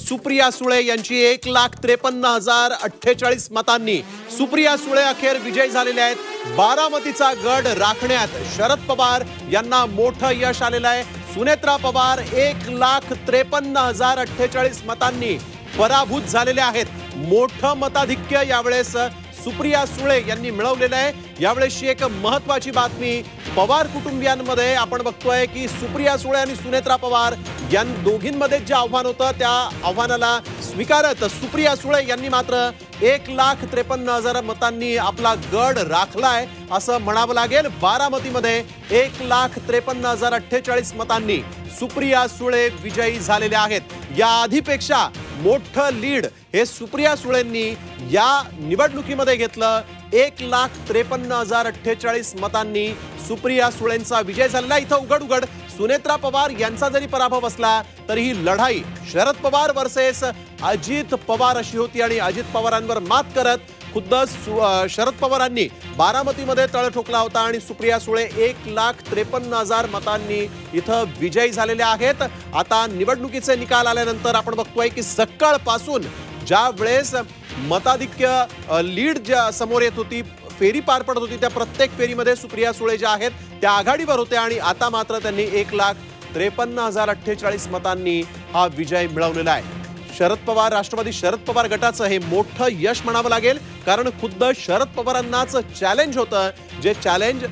सुप्रिया सुळे यांची 1,53,048 मतांनी सुप्रिया सुळे अखेर विजयी झालेले आहेत। बारामतीचा गड राखण्यात शरद पवार यांना मोठं यश आलेलं आहे। सुनेत्रा पवार 1,53,048 मतांनी पराभूत झालेले आहेत। मोठं मताधिक्य यावेळेस सुप्रिया सुळे यांनी मिळवलेलं आहे। यावेळेसची एक महत्त्वाची बातमी पवार कुटुंबियांमध्ये आपण बघतोय की सुप्रिया सुळे आणि सुनेत्रा पवार या दोघींमध्ये जे आव्हान होतं त्या आव्हानाला स्वीकारत सुप्रिया सुळे यांनी मात्र 1,53,000 मतांनी आपला गड राखलाय असं म्हणावं लागेल। बारामतीमध्ये 1,53,048 मतांनी सुप्रिया सुळे विजयी झालेले आहेत। या आधीपेक्षा मोठं लीड हे सुप्रिया सुळेंनी या निवडणुकीमध्ये घेतलं। 1,53,048 मतांनी सुप्रिया सुळेंचा विजय झालेला। इथं उघड सुनेत्रा पवार यांचा जरी पराभव असला तरी ही लढाई शरद पवार वर्सेस अजित पवार अशी होती आणि अजित पवारांवर मात करत खुद्द शरद पवारांनी बारामतीमध्ये तळ ठोकला होता आणि सुप्रिया सुळे 1,53,000 मतांनी इथं विजयी झालेले आहेत। आता निवडणुकीचे निकाल आल्यानंतर आपण बघतोय की सकाळपासून ज्या वेळेस मताधिक्य लीड ज्या समोर येत होती, फेरी पार पडत होती, त्या प्रत्येक फेरीमध्ये सुप्रिया सुळे ज्या आहेत त्या आघाडीवर होत्या आणि आता मात्र त्यांनी 1,53,048 मतांनी हा विजय मिळवलेला आहे। शरद पवार राष्ट्रवादी शरद पवार गटाचं हे मोठं यश म्हणावं लागेल, कारण खुद्द शरद पवारांनाच चॅलेंज होतं, जे चॅलेंज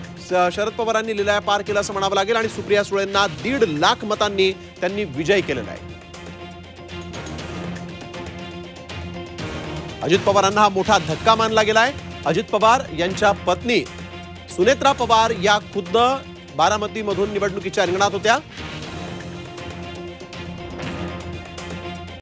शरद पवारांनी लिलाय पार केलं असं म्हणावं लागेल आणि सुप्रिया सुळेंना 1.5 लाख मतांनी त्यांनी विजय केलेला आहे। अजित पवारांना हा मोठा धक्का मानला गेलाय। अजित पवार यांच्या पत्नी सुनेत्रा पवार या खुद्द बारामतीमधून निवडणुकीच्या रिंगणात होत्या।